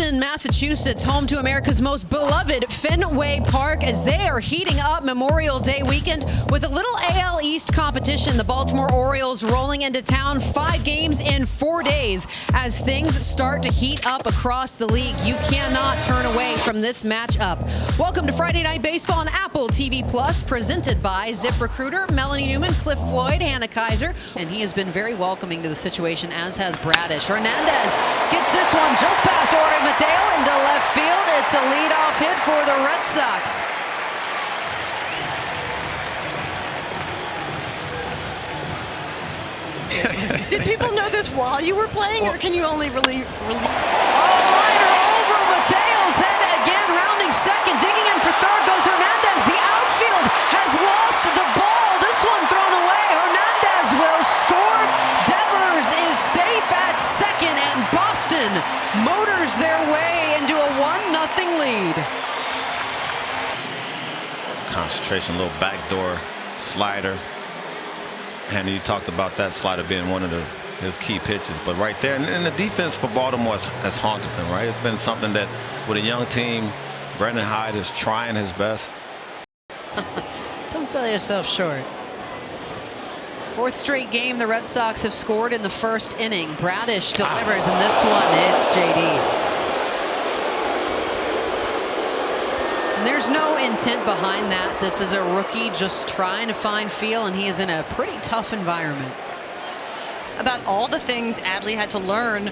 Boston, Massachusetts, home to America's most beloved Fenway Park, as they are heating up Memorial Day weekend with a little AL East competition. The Baltimore Orioles rolling into town, 5 games in 4 days. As things start to heat up across the league, you cannot turn away from this matchup. Welcome to Friday Night Baseball on Apple TV Plus, presented by ZipRecruiter. Melanie Newman, Cliff Floyd, Hannah Kaiser, and he has been very welcoming to the situation, as has Bradish. Hernandez gets this one just past Orioles Mateo into left field. It's a leadoff hit for the Red Sox. Did people know this while you were playing, or can you only relieve? Liner over Mateo's head again, rounding second, digging in for third goes Hernandez. The outfield has lost the ball. This one thrown away. Hernandez will score. Devers is safe at second, and Boston motors their way into a 1-0 lead. Concentration, little backdoor slider. And you talked about that slider being one of his key pitches, but right there, and the defense for Baltimore has haunted them, right? It's been something that, with a young team, Brendan Hyde is trying his best. Don't sell yourself short. 4th straight game the Red Sox have scored in the first inning. Bradish delivers, and this one hits JD. And there's no intent behind that. This is a rookie just trying to find feel, and he is in a pretty tough environment. About all the things Adley had to learn.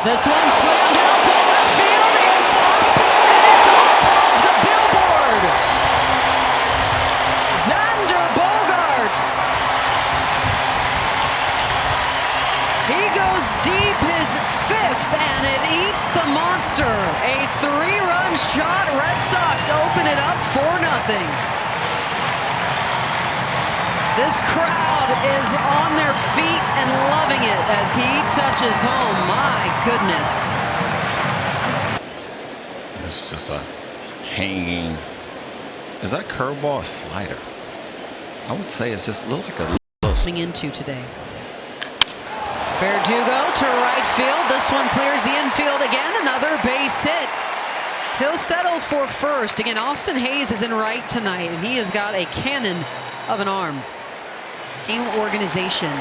This one slammed out to left field. It's up, and it's off of the billboard. Xander Bogaerts. He goes deep, his 5th, and it eats the monster. A 3-run shot. Red Sox open it up 4-0. This crowd is on their feet and loving it as he touches home. My goodness. It's just a hanging. Is that curveball or slider? I would say it's just look like a little. Coming into today. Verdugo to right field. This one clears the infield again. Another base hit. He'll settle for first. Again, Austin Hayes is in right tonight, and he has got a cannon of an arm. Organization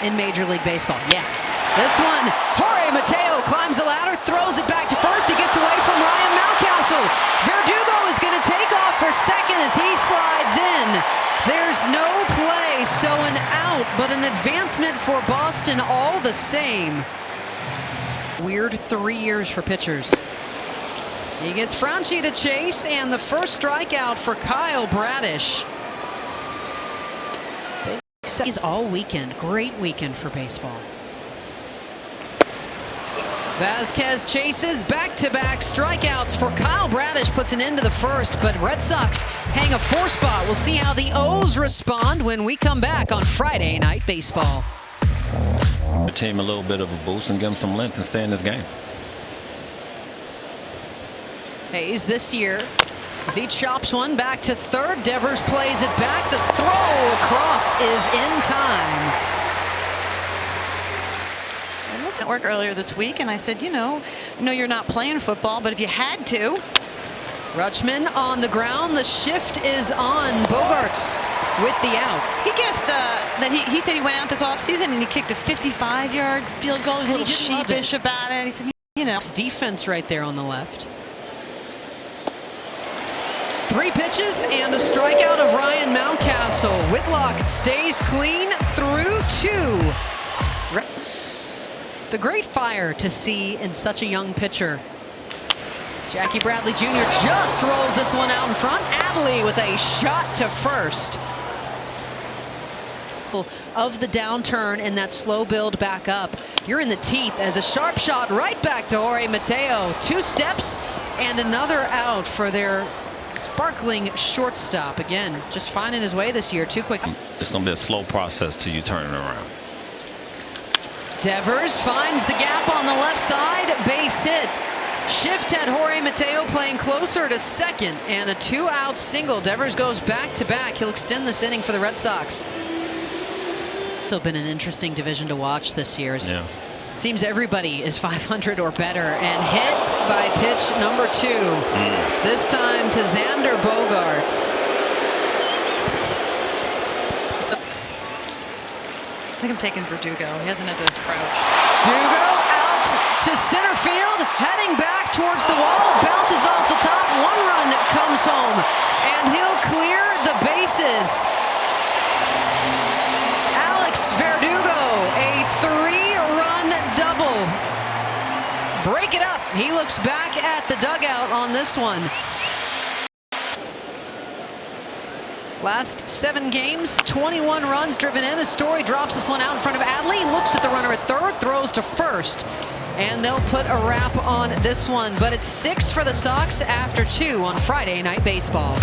in Major League Baseball. Yeah. This one, Jorge Mateo climbs the ladder, throws it back to first. He gets away from Ryan Mountcastle. Verdugo is going to take off for second as he slides in. There's no play, so an out, but an advancement for Boston all the same. Weird 3 years for pitchers. He gets Franchi to chase, and the first strikeout for Kyle Bradish. He's all weekend. Great weekend for baseball. Vasquez chases, back-to-back strikeouts for Kyle Bradish, puts an end to the first, but Red Sox hang a 4 spot. We'll see how the O's respond when we come back on Friday Night Baseball. The team a little bit of a boost and give them some length and stay in this game. Hayes this year, as he chops one back to third. Devers plays it back. The throw across is in time. At work earlier this week, and I said, you know you're not playing football, but if you had to. Rutschman on the ground. The shift is on. Bogaerts with the out. He guessed that he said he went out this offseason and he kicked a 55-yard field goal. He was a little sheepish about it. He said, Defense right there on the left. 3 pitches and a strikeout of Ryan Mountcastle. Whitlock stays clean through 2. It's a great fire to see in such a young pitcher. As Jackie Bradley Jr. just rolls this one out in front. Adley with a shot to first. Of the downturn and that slow build back up, you're in the teeth as a sharp shot right back to Jorge Mateo. 2 steps and another out for their sparkling shortstop. Again, just finding his way this year. Too quick. It's going to be a slow process till you turn it around. Devers finds the gap on the left side. Base hit. Shift had Jorge Mateo playing closer to second, and a 2-out single. Devers goes back to back. He'll extend this inning for the Red Sox. Still been an interesting division to watch this year. Yeah. Seems everybody is 500 or better, and hit by pitch number 2. This time to Xander Bogaerts. So, I think I'm taking Verdugo. He hasn't had to crouch. Verdugo out to center field, heading back towards the wall. It bounces off the top. 1 run comes home, and he'll clear the bases. Alex Verdugo, a 3-run double. Break it up. He looks back at the dugout on this one. Last 7 games, 21 runs driven in. As Story drops this one out in front of Adley, looks at the runner at third, throws to first, and they'll put a wrap on this one. But it's 6 for the Sox after 2 on Friday Night Baseball.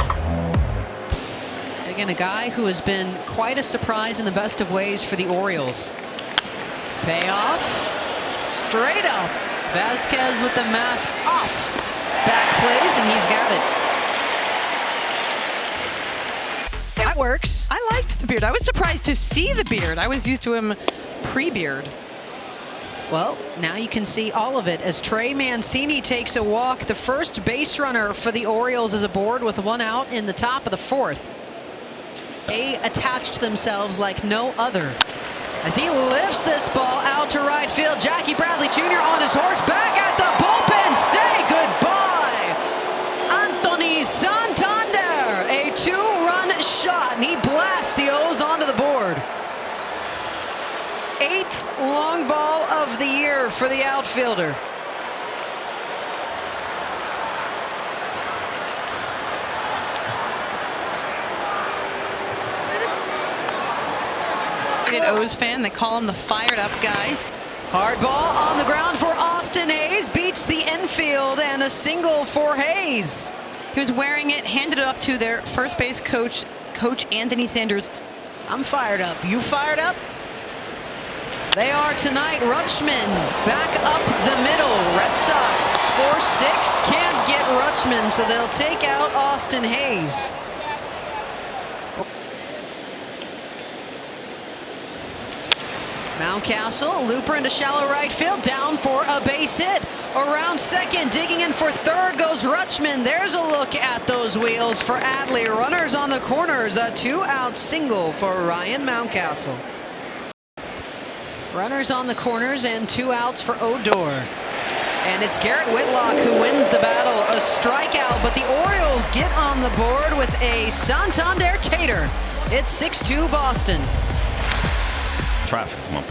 Again, a guy who has been quite a surprise in the best of ways for the Orioles. Payoff, straight up. Vasquez with the mask off. Back plays, and he's got it. That works. I liked the beard. I was surprised to see the beard. I was used to him pre-beard. Well, now you can see all of it as Trey Mancini takes a walk. The first base runner for the Orioles is aboard with 1 out in the top of the 4th. They attached themselves like no other as he lifts this ball out to right field. Jackie Bradley Jr. on his horse, back at the bullpen. Say goodbye, Anthony Santander. A 2-run shot, and he blasts the O's onto the board. 8th long ball of the year for the outfielder. An O's fan, they call him the fired up guy. Hard ball on the ground for Austin Hayes, beats the infield, and a single for Hayes. He was wearing it, handed it off to their first base coach, Coach Anthony Sanders. I'm fired up. You fired up? They are tonight. Rutschman back up the middle. Red Sox 4-6 can't get Rutschman, so they'll take out Austin Hayes. Mountcastle, looper into shallow right field, down for a base hit. Around second, digging in for third goes Rutschman. There's a look at those wheels for Adley. Runners on the corners, a 2-out single for Ryan Mountcastle. Runners on the corners and 2 outs for Odor. And it's Garrett Whitlock who wins the battle. A strikeout, but the Orioles get on the board with a Santander Tater. It's 6-2 Boston. Traffic, Mump.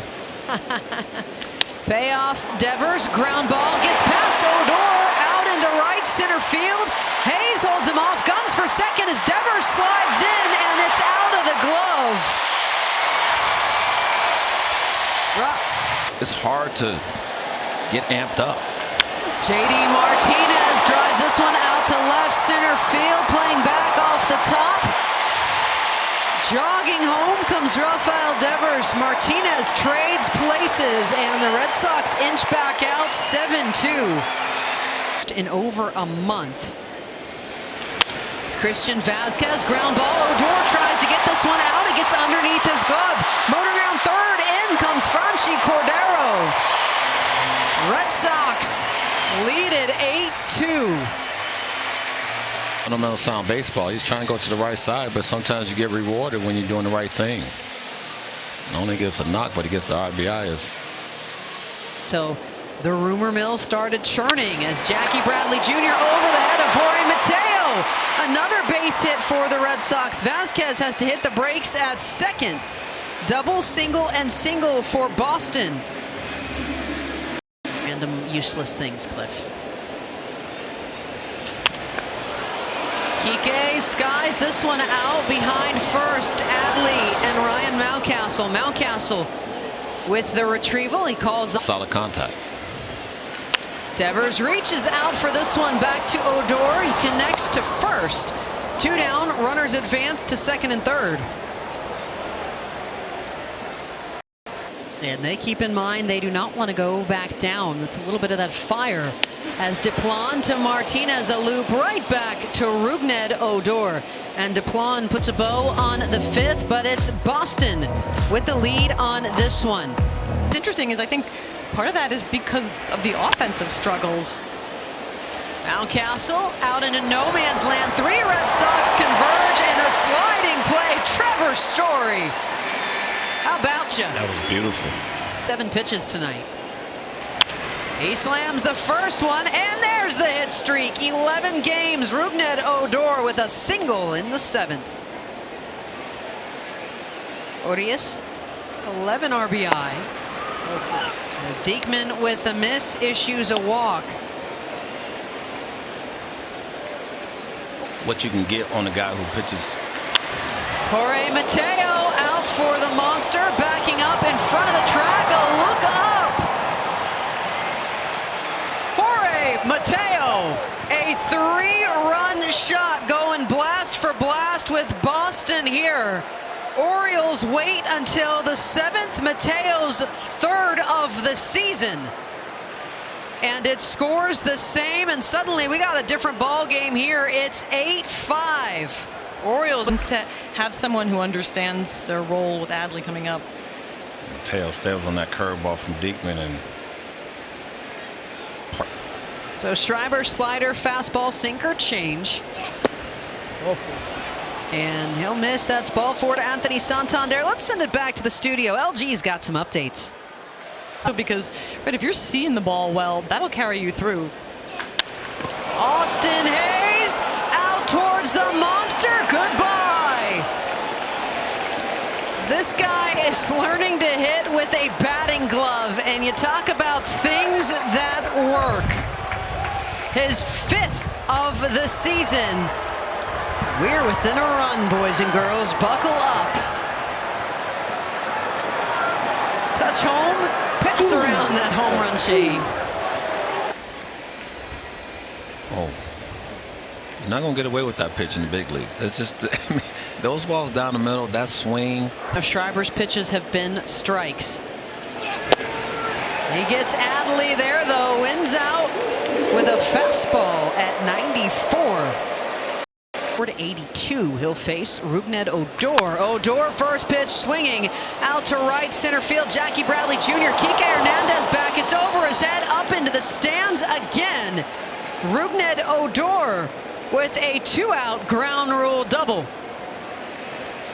Payoff, Devers, ground ball, gets past Odor, out into right center field. Hayes holds him off, guns for second as Devers slides in, and it's out of the glove. It's hard to get amped up. JD Martinez drives this one out to left center field, playing back off the top. Jogging home comes Rafael Devers. Martinez trades places, and the Red Sox inch back out 7-2. In over a month. It's Christian Vasquez, ground ball. Odor tries to get this one out. It gets underneath his glove. Motor around third, in comes Franchi Cordero. Red Sox lead it 8-2. Fundamental sound baseball. He's trying to go to the right side, but sometimes you get rewarded when you're doing the right thing. Not only gets a knock, but he gets the RBIs. So the rumor mill started churning as Jackie Bradley Jr. over the head of Jorge Mateo. Another base hit for the Red Sox. Vasquez has to hit the brakes at second. Double, single, and single for Boston. Random useless things, Cliff. Kike skies this one out behind first. Adley and Ryan Mountcastle. Mountcastle with the retrieval. He calls up. Solid contact. Devers reaches out for this one back to Odor. He connects to first. 2 down. Runners advance to second and third. And they keep in mind they do not want to go back down. That's a little bit of that fire. As Deplan to Martinez, a loop right back to Rougned Odor. And Deplan puts a bow on the 5th, but it's Boston with the lead on this one. What's interesting is I think part of that is because of the offensive struggles. Mountcastle out into no man's land. 3 Red Sox converge in a sliding play. Trevor Story. How about you? That was beautiful. 7 pitches tonight. He slams the first one, and there's the hit streak. 11 games. Rougned Odor with a single in the 7th. Orioles, 11 RBI. As Diekman with a miss issues a walk. What you can get on a guy who pitches. Jorge Mateo out for the monster, backing up in front of the track. A look up. Jorge Mateo, a 3-run shot going blast for blast with Boston here. Orioles wait until the 7th, Mateo's 3rd of the season. And it scores the same, and suddenly we got a different ball game here. It's 8-5. Orioles To have someone who understands their role with Adley coming up. Mateo stays on that curveball from Diekman, and so Schreiber, slider, fastball, sinker, change. And he'll miss. That's ball 4 to Anthony Santander. Let's send it back to the studio. LG's got some updates. Because if you're seeing the ball well, that'll carry you through. Austin Hayes out towards the monster. Goodbye. This guy is learning to hit with a batting glove, and you talk about things that work. His 5th of the season. We're within a run, boys and girls. Buckle up. Touch home. Pass around that home run chain. oh, you're not gonna get away with that pitch in the big leagues. It's just those balls down the middle, that swing. Of Schreiber's pitches have been strikes. He gets Adley there, though. Wins out with a fastball at 94. 4 to 82. He'll face Rougned Odor. Odor, first pitch, swinging out to right center field. Jackie Bradley Jr. Kike Hernandez back. It's over his head, up into the stands again. Rougned Odor with a 2-out ground rule double.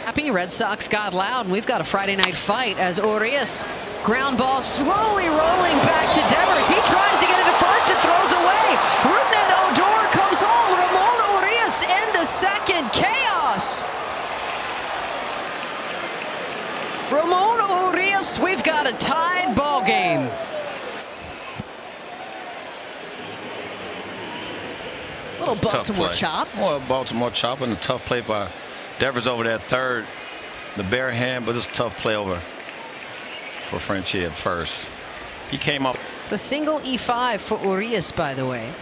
Happy Red Sox got loud, and we've got a Friday night fight as Orioles ground ball slowly rolling back to Devers. He tries to get it to first and throws away. Rougned Odor comes home. Ramon Urias into second. Chaos. Ramon Urias, we've got a tied ball game. Little Baltimore chop. Well, Baltimore chop, and a tough play by Devers over that third. The bare hand, but it's a tough play over for Frenchie at first. He came up. It's a single E5 for Urias, by the way.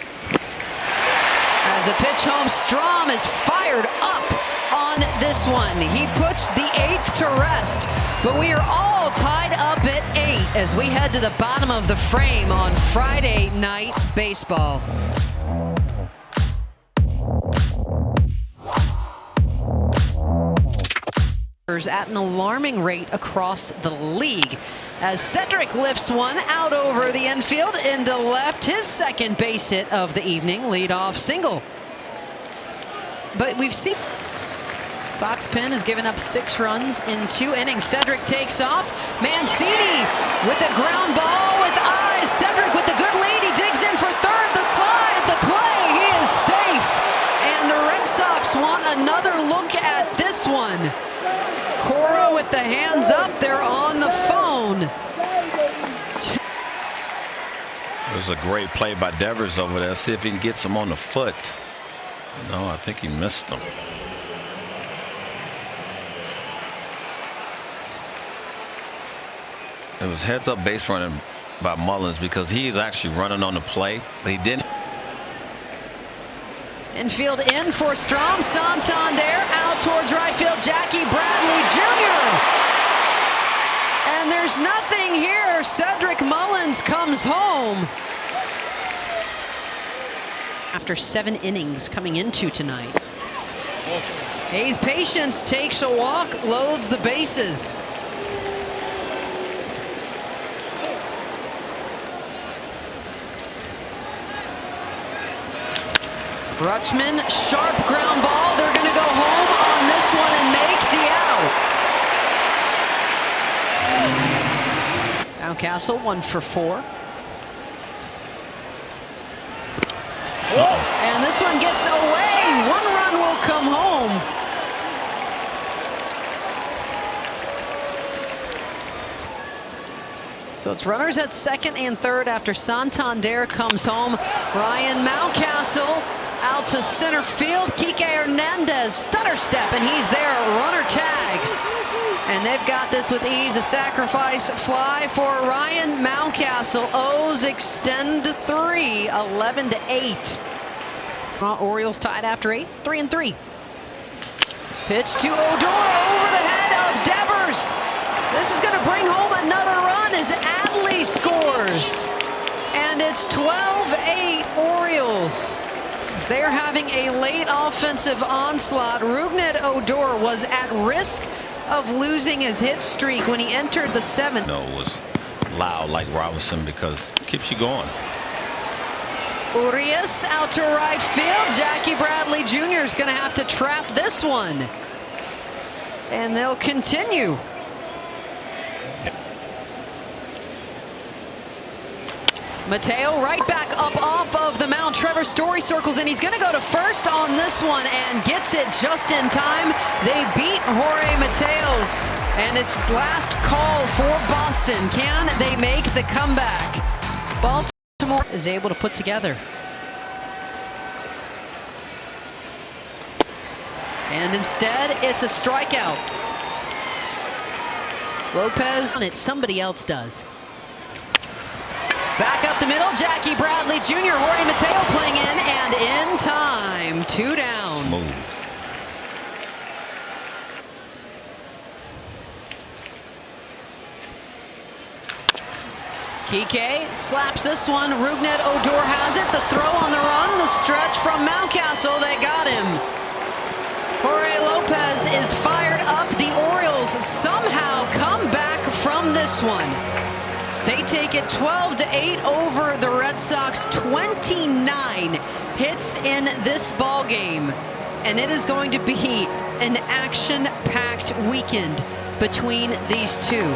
As a pitch home, Strom is fired up on this one. He puts the 8th to rest, but we are all tied up at 8 as we head to the bottom of the frame on Friday Night Baseball. At an alarming rate across the league as Cedric lifts one out over the infield into left, his 2nd base hit of the evening, leadoff single. But we've seen Sox pen has given up 6 runs in 2 innings. Cedric takes off. Mancini with a ground ball with eyes. Cedric with the good lead. He digs in for 3rd. The slide, the play. He is safe. And the Red Sox want another look at this one. Cora with the hands up. They're on the phone. It was a great play by Devers over there. See if he can get some on the foot. No, I think he missed him. It was heads up base running by Mullins because he's actually running on the play, but he didn't. Infield in for Strom. Santander out towards right field. Jackie Bradley Jr. And there's nothing here. Cedric Mullins comes home. After 7 innings coming into tonight. Hayes' patience takes a walk, loads the bases. Rutschman, sharp ground ball. They're going to go home on this one and make the out. Mountcastle 1 for 4. And this one gets away. 1 run will come home. So it's runners at second and third after Santander comes home. Ryan Mountcastle out to center field. Kike Hernandez stutter step, and he's there. Runner tags. And they've got this with ease. A sacrifice fly for Ryan Mountcastle. O's extend to 3, 11-8. Orioles tied after 8, 3-3. Pitch to Odor over the head of Devers. This is going to bring home another run as Adley scores. And it's 12-8 Orioles. As they are having a late offensive onslaught. Rougned Odor was at risk of losing his hit streak when he entered the 7th. No, it was loud like Robinson because it keeps you going. Urias out to right field. Jackie Bradley Jr. is going to have to trap this one. And they'll continue. Mateo right back up off of the mound. Trevor Story circles, and he's going to go to first on this one and gets it just in time. They beat Jorge Mateo, and it's last call for Boston. Can they make the comeback? Baltimore is able to put together. And instead, it's a strikeout. Lopez on it, somebody else does. Back up the middle, Jackie Bradley Jr., Jorge Mateo playing in, and in time, 2 down. Smooth. Kike slaps this one. Rougned Odor has it. The throw on the run, the stretch from Mountcastle. They got him. Jorge Lopez is fired up. The Orioles somehow come back from this one. They take it 12-8 over the Red Sox. 29 hits in this ball game, and it is going to be an action-packed weekend between these two.